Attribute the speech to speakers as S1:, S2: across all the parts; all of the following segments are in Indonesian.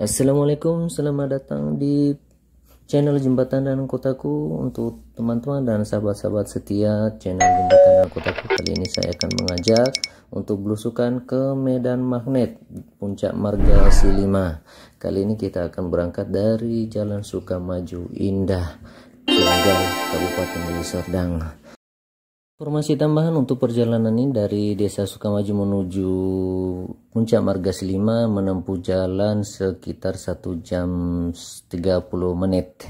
S1: Assalamualaikum, selamat datang di channel Jembatan dan Kotaku. Untuk teman-teman dan sahabat-sahabat setia channel Jembatan dan Kotaku, kali ini saya akan mengajak untuk belusukan ke Medan Magnet Puncak Marga Silima. Kali ini kita akan berangkat dari Jalan Sukamaju Indah, Sungai, Kabupaten Deli Serdang. Informasi tambahan untuk perjalanan ini dari Desa Sukamaju menuju Puncak Marga Silima menempuh jalan sekitar 1 jam 30 menit.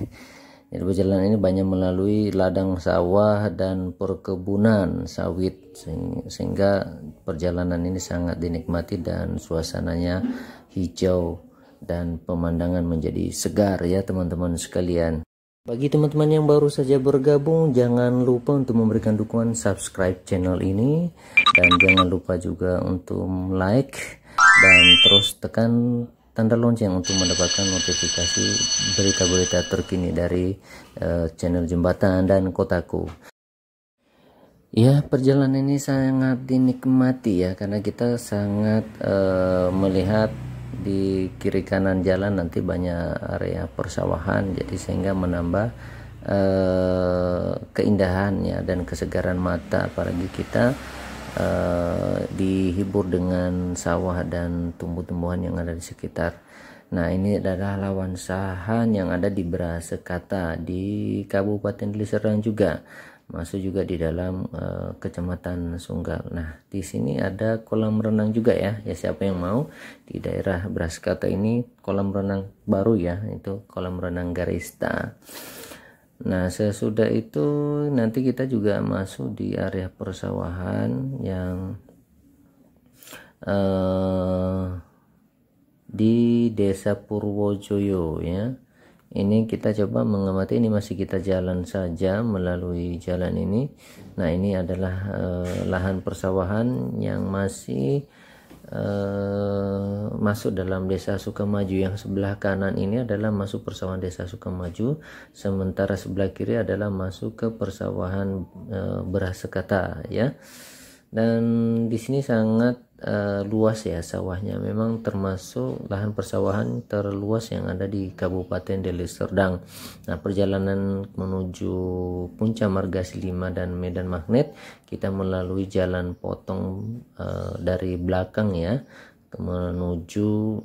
S1: Jadi perjalanan ini banyak melalui ladang sawah dan perkebunan sawit, sehingga perjalanan ini sangat dinikmati dan suasananya hijau dan pemandangan menjadi segar ya teman-teman sekalian. Bagi teman-teman yang baru saja bergabung, jangan lupa untuk memberikan dukungan subscribe channel ini, dan jangan lupa juga untuk like dan terus tekan tanda lonceng untuk mendapatkan notifikasi berita-berita terkini dari channel Jembatan dan Kotaku. Ya, perjalanan ini sangat dinikmati ya, karena kita sangat melihat di kiri kanan jalan nanti banyak area persawahan, jadi sehingga menambah keindahannya dan kesegaran mata, apalagi kita dihibur dengan sawah dan tumbuh-tumbuhan yang ada di sekitar. Nah, ini adalah Lawan Sahan yang ada di Brasekata di Kabupaten Deli Serdang juga, masuk juga di dalam Kecamatan Sunggal. Nah, di sini ada kolam renang juga ya. Ya, siapa yang mau di daerah Brasekata ini, kolam renang baru ya, itu kolam renang Garista. Nah, sesudah itu nanti kita juga masuk di area persawahan yang di Desa Purwojoyo ya. Ini kita coba mengamati, ini masih kita jalan saja melalui jalan ini. Nah, ini adalah lahan persawahan yang masih masuk dalam Desa Sukamaju. Yang sebelah kanan ini adalah masuk persawahan Desa Sukamaju, sementara sebelah kiri adalah masuk ke persawahan Brasekata ya. Dan di sini sangat luas ya sawahnya, memang termasuk lahan persawahan terluas yang ada di Kabupaten Deli Serdang. Nah, perjalanan menuju Puncak Marga Silima dan Medan Magnet kita melalui jalan potong dari belakang ya, menuju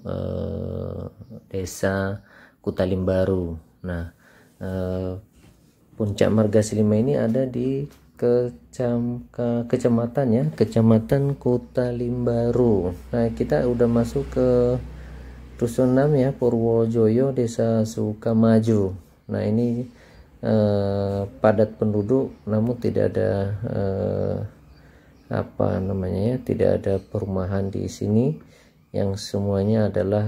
S1: Desa Kutalimbaru. Nah, Puncak Marga Silima ini ada di kecamatan ya, Kecamatan Kutalimbaru. Nah, kita udah masuk ke Dusun 6 ya, Purwojoyo, Desa Sukamaju. Nah, ini padat penduduk, namun tidak ada apa namanya ya, tidak ada perumahan di sini, yang semuanya adalah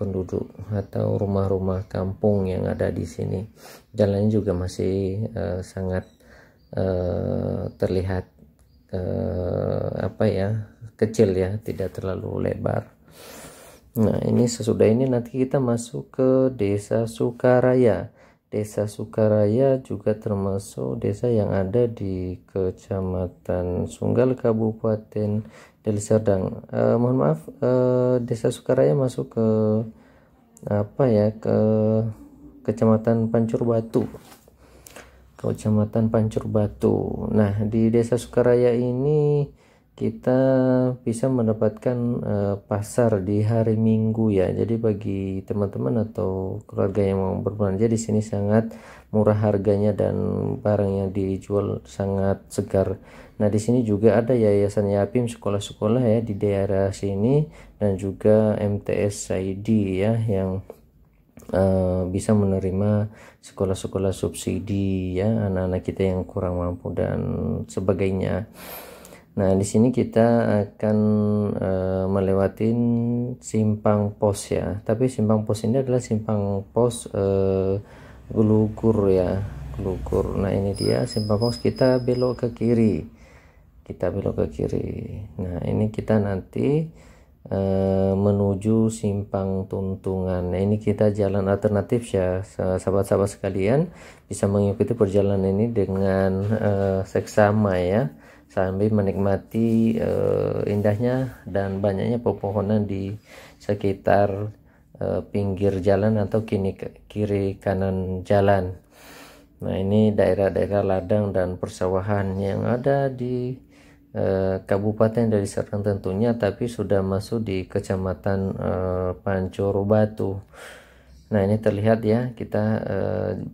S1: penduduk atau rumah-rumah kampung yang ada di sini. Jalannya juga masih sangat terlihat apa ya, kecil ya, tidak terlalu lebar. Nah, ini sesudah ini nanti kita masuk ke Desa Sukaraya. Desa Sukaraya juga termasuk desa yang ada di Kecamatan Sunggal, Kabupaten Deli Serdang. Mohon maaf, Desa Sukaraya masuk ke apa ya, ke Kecamatan Pancur Batu. Kecamatan Pancur Batu. Nah, di Desa Sukaraya ini kita bisa mendapatkan pasar di hari Minggu ya. Jadi bagi teman-teman atau keluarga yang mau berbelanja di sini sangat murah harganya dan barang yang dijual sangat segar. Nah, di sini juga ada Yayasan Yapim, sekolah-sekolah ya di daerah sini, dan juga MTS Saidi ya, yang bisa menerima sekolah-sekolah subsidi ya, anak-anak kita yang kurang mampu dan sebagainya. Nah, di sini kita akan melewati simpang pos ya, tapi simpang pos ini adalah simpang pos Gelugur ya, Gelugur. Nah, ini dia simpang pos, kita belok ke kiri, Nah, ini kita nanti menuju Simpang Tuntungan. Nah, ini kita jalan alternatif ya, sahabat-sahabat sekalian bisa mengikuti perjalanan ini dengan seksama ya, sambil menikmati indahnya dan banyaknya pepohonan di sekitar pinggir jalan atau kiri kanan jalan. Nah, ini daerah-daerah ladang dan persawahan yang ada di Kabupaten Deli Serdang tentunya, tapi sudah masuk di Kecamatan Pancoro Batu. Nah, ini terlihat ya, kita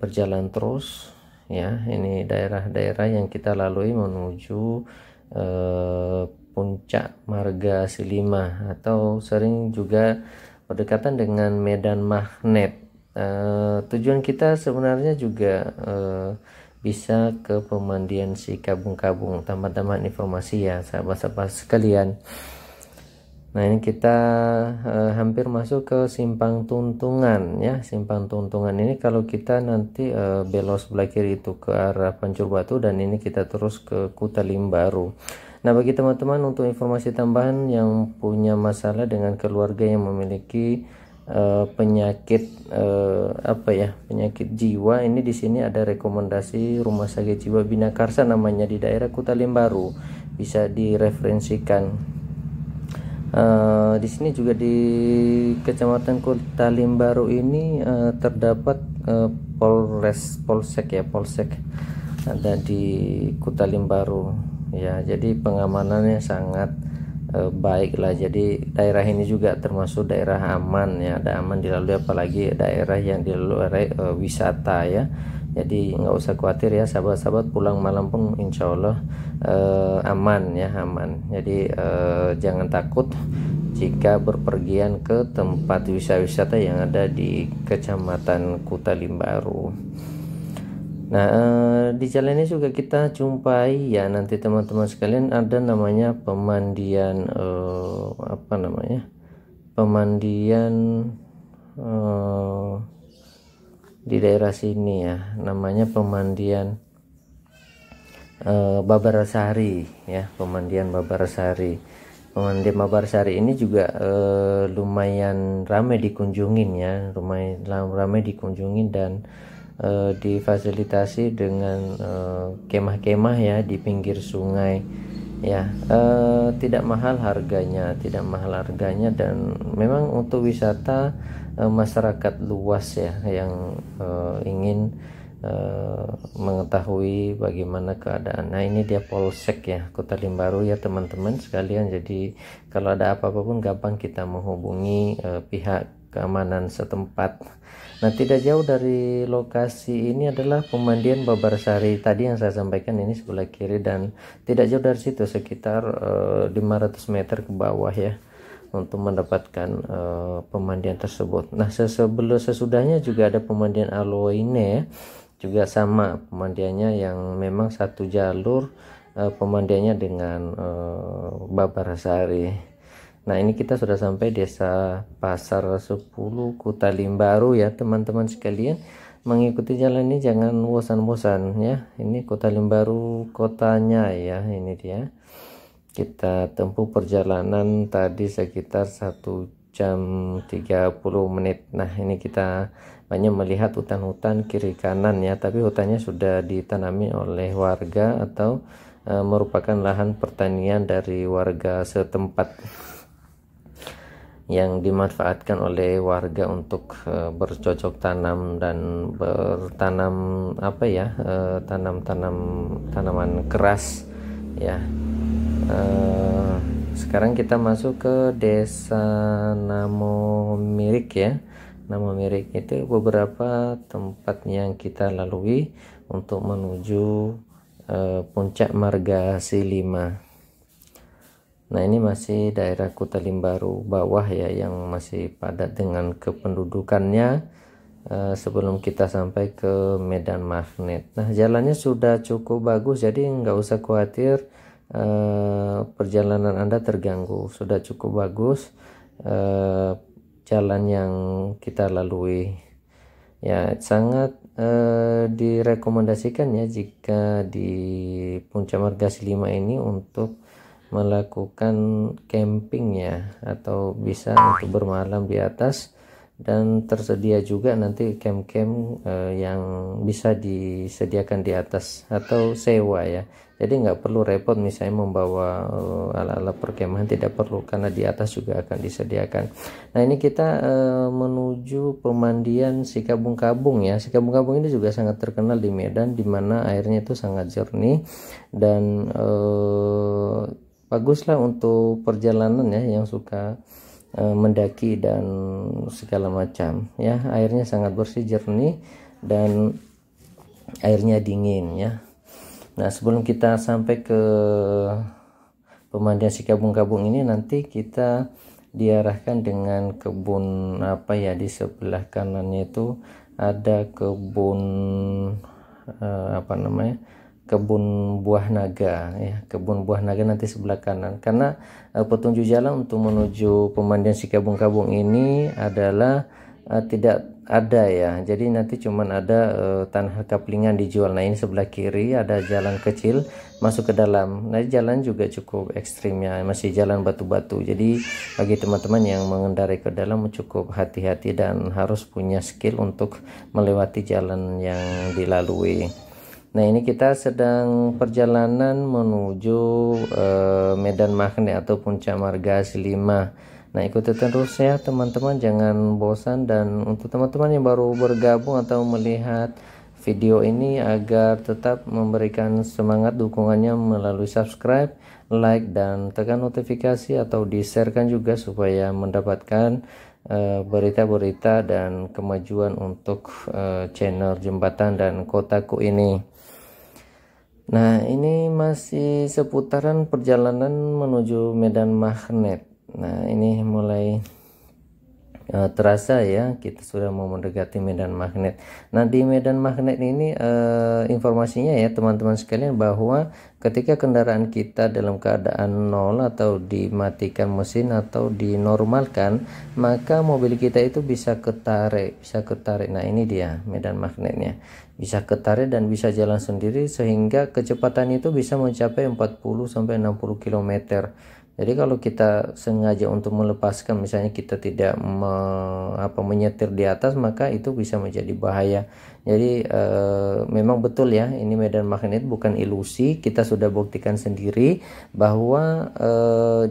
S1: berjalan terus ya. Ini daerah-daerah yang kita lalui menuju Puncak Marga Silima, atau sering juga berdekatan dengan Medan Magnet. Tujuan kita sebenarnya juga bisa ke pemandian si Kabung-Kabung. Tambahan informasi ya sahabat-sahabat sekalian. Nah, ini kita hampir masuk ke Simpang Tuntungan ya. Simpang Tuntungan ini kalau kita nanti belok sebelah kiri itu ke arah Pancur Batu, dan ini kita terus ke Kutalim Baru. Nah, bagi teman-teman untuk informasi tambahan yang punya masalah dengan keluarga yang memiliki penyakit penyakit jiwa, ini di sini ada rekomendasi Rumah Sakit Jiwa Bina Karsa namanya, di daerah Kutalim Baru, bisa direferensikan. Di sini juga di Kecamatan Kutalim Baru ini terdapat polsek ada di Kutalim Baru ya, jadi pengamanannya sangat baik lah. Jadi daerah ini juga termasuk daerah aman ya, ada aman dilalui, apalagi daerah yang dilalui wisata ya. Jadi nggak usah khawatir ya sahabat-sahabat, pulang malam pun insya Allah aman ya, aman. Jadi jangan takut jika berpergian ke tempat wisata yang ada di Kecamatan Kutalim Baru. Nah, di jalan ini juga kita jumpai ya, nanti teman-teman sekalian, ada namanya pemandian pemandian di daerah sini ya, namanya pemandian Babarasari ya, pemandian Babarasari. Pemandian Babarasari ini juga lumayan ramai dikunjungin ya, lumayan ramai dikunjungin, dan difasilitasi dengan kemah-kemah ya di pinggir sungai ya. Tidak mahal harganya, dan memang untuk wisata masyarakat luas ya yang ingin mengetahui bagaimana keadaan. Nah, ini dia polsek ya Kutalim Baru ya teman-teman sekalian. Jadi kalau ada apa-apa pun gampang kita menghubungi pihak keamanan setempat. Nah, tidak jauh dari lokasi ini adalah pemandian Babarasari tadi yang saya sampaikan, ini sebelah kiri, dan tidak jauh dari situ sekitar 500 meter ke bawah ya untuk mendapatkan pemandian tersebut. Nah, sesudahnya juga ada pemandian Aloine ya, juga sama pemandiannya, yang memang satu jalur pemandiannya dengan Babarasari. Nah, ini kita sudah sampai Desa Pasar 10 Kutalim Baru ya teman-teman sekalian. Mengikuti jalan ini jangan bosan-bosan ya. Ini Kutalim Baru kotanya ya, ini dia. Kita tempuh perjalanan tadi sekitar 1 jam 30 menit. Nah, ini kita banyak melihat hutan-hutan kiri kanan ya, tapi hutannya sudah ditanami oleh warga atau merupakan lahan pertanian dari warga setempat yang dimanfaatkan oleh warga untuk bercocok tanam dan bertanam tanaman keras ya. Sekarang kita masuk ke Desa Namo Mirik ya. Namo Mirik itu beberapa tempat yang kita lalui untuk menuju Puncak Marga Silima. Nah, ini masih daerah Kutalim Baru bawah ya, yang masih padat dengan kependudukannya sebelum kita sampai ke Medan Magnet. Nah, jalannya sudah cukup bagus, jadi nggak usah khawatir perjalanan Anda terganggu. Sudah cukup bagus jalan yang kita lalui ya, sangat direkomendasikan ya jika di Puncak Marga Silima ini untuk melakukan camping ya, atau bisa untuk bermalam di atas dan tersedia juga nanti camp-camp yang bisa disediakan di atas atau sewa ya. Jadi nggak perlu repot misalnya membawa alat-alat perkemahan, tidak perlu, karena di atas juga akan disediakan. Nah ini kita menuju pemandian Sikabung-Kabung ya. Sikabung-Kabung ini juga sangat terkenal di Medan, di mana airnya itu sangat jernih dan baguslah untuk perjalanan ya yang suka mendaki dan segala macam ya. Airnya sangat bersih, jernih, dan airnya dingin ya. Nah sebelum kita sampai ke pemandian Sikabung-Kabung ini, nanti kita diarahkan dengan kebun apa ya, di sebelah kanannya itu ada kebun apa namanya, kebun buah naga ya. Kebun buah naga nanti sebelah kanan, karena petunjuk jalan untuk menuju pemandian Sikabung-Kabung ini adalah tidak ada ya. Jadi nanti cuman ada tanah kaplingan dijual. Nah ini sebelah kiri ada jalan kecil masuk ke dalam. Nah jalan juga cukup ekstrim ya, masih jalan batu-batu. Jadi bagi teman-teman yang mengendarai ke dalam cukup hati-hati dan harus punya skill untuk melewati jalan yang dilalui. Nah ini kita sedang perjalanan menuju Medan Magnet atau Puncak Margasi 5. Nah ikuti terus ya teman-teman, jangan bosan. Dan untuk teman-teman yang baru bergabung atau melihat video ini, agar tetap memberikan semangat dukungannya melalui subscribe, like, dan tekan notifikasi atau di-sharekan juga supaya mendapatkan berita-berita dan kemajuan untuk channel Jembatan dan Kotaku ini. Nah ini masih seputaran perjalanan menuju Medan Magnet. Nah ini mulai terasa ya, kita sudah mau mendekati Medan Magnet. Nah di Medan Magnet ini informasinya ya teman-teman sekalian, bahwa ketika kendaraan kita dalam keadaan nol atau dimatikan mesin atau dinormalkan, maka mobil kita itu bisa ketarik. Nah ini dia Medan Magnetnya, bisa ketarik dan bisa jalan sendiri, sehingga kecepatan itu bisa mencapai 40-60 km. Jadi kalau kita sengaja untuk melepaskan, misalnya kita tidak menyetir di atas, maka itu bisa menjadi bahaya. Jadi memang betul ya, ini Medan Magnet bukan ilusi. Kita sudah buktikan sendiri bahwa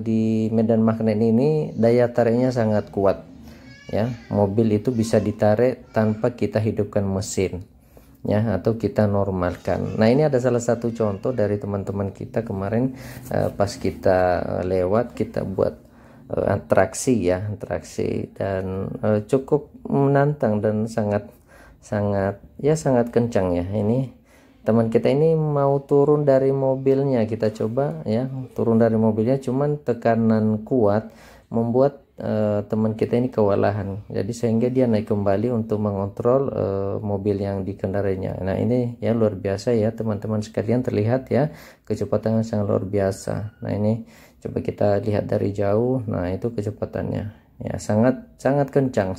S1: di Medan Magnet ini daya tariknya sangat kuat ya. Mobil itu bisa ditarik tanpa kita hidupkan mesin ya, atau kita normalkan. Nah ini ada salah satu contoh dari teman-teman kita kemarin, pas kita lewat, kita buat atraksi dan cukup menantang dan sangat kencang ya. Ini teman kita ini mau turun dari mobilnya, kita coba ya turun dari mobilnya, cuman tekanan kuat membuat teman kita ini kewalahan. Jadi sehingga dia naik kembali untuk mengontrol mobil yang dikendarainya. Nah ini ya luar biasa ya teman-teman sekalian, terlihat ya kecepatannya sangat luar biasa. Nah ini coba kita lihat dari jauh. Nah itu kecepatannya ya sangat kencang.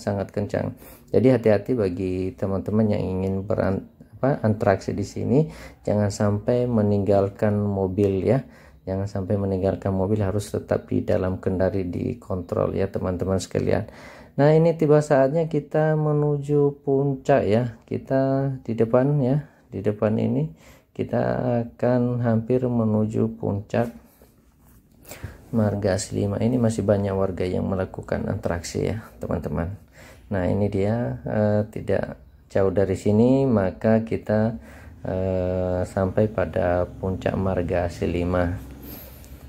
S1: Jadi hati-hati bagi teman-teman yang ingin berinteraksi di sini, jangan sampai meninggalkan mobil ya. Jangan sampai meninggalkan mobil, harus tetap di dalam kendali, dikontrol ya teman-teman sekalian. Nah ini tiba saatnya kita menuju puncak ya. Kita di depan ya, di depan ini kita akan hampir menuju puncak Margasi 5. Ini masih banyak warga yang melakukan interaksi ya teman-teman. Nah ini dia, tidak jauh dari sini maka kita sampai pada puncak Margasi 5.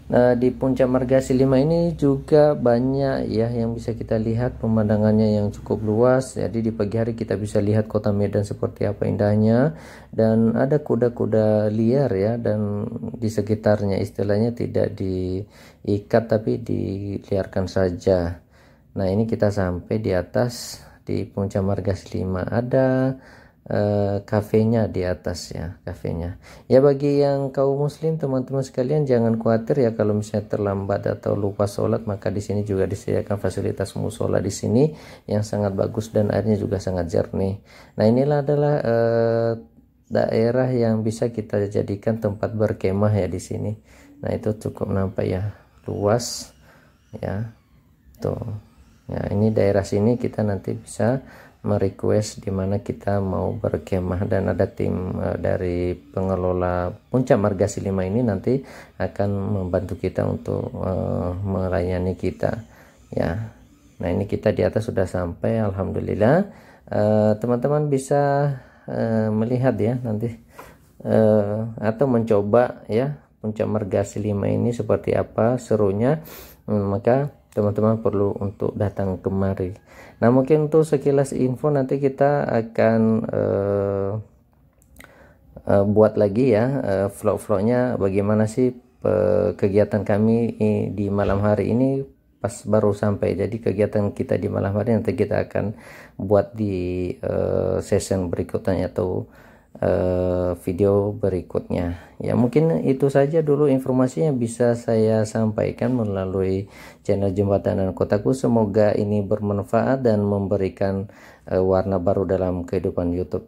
S1: Nah di puncak Margasi 5 ini juga banyak ya yang bisa kita lihat, pemandangannya yang cukup luas. Jadi di pagi hari kita bisa lihat kota Medan seperti apa indahnya, dan ada kuda-kuda liar ya, dan di sekitarnya istilahnya tidak diikat tapi diliarkan saja. Nah ini kita sampai di atas, di puncak Margasi 5 ada kafenya di atas ya, kafenya ya. Bagi yang kaum muslim teman-teman sekalian, jangan khawatir ya kalau misalnya terlambat atau lupa sholat, maka di sini juga disediakan fasilitas musola di sini yang sangat bagus dan airnya juga sangat jernih. Nah inilah adalah daerah yang bisa kita jadikan tempat berkemah ya di sini. Nah itu cukup nampak ya, luas ya tuh. Ya, ini daerah sini kita nanti bisa merequest di mana kita mau berkemah, dan ada tim dari pengelola Puncak Margasih 5 ini nanti akan membantu kita untuk melayani kita ya. Nah, ini kita di atas sudah sampai, alhamdulillah. Teman-teman bisa melihat ya nanti atau mencoba ya Puncak Margasih 5 ini seperti apa serunya. Maka teman-teman perlu untuk datang kemari. Nah, mungkin untuk sekilas info nanti kita akan buat lagi ya vlog-vlognya bagaimana sih kegiatan kami di malam hari ini pas baru sampai. Jadi kegiatan kita di malam hari nanti kita akan buat di session berikutnya atau video berikutnya ya. Mungkin itu saja dulu informasi yang bisa saya sampaikan melalui channel Jembatan dan Kotaku. Semoga ini bermanfaat dan memberikan warna baru dalam kehidupan YouTube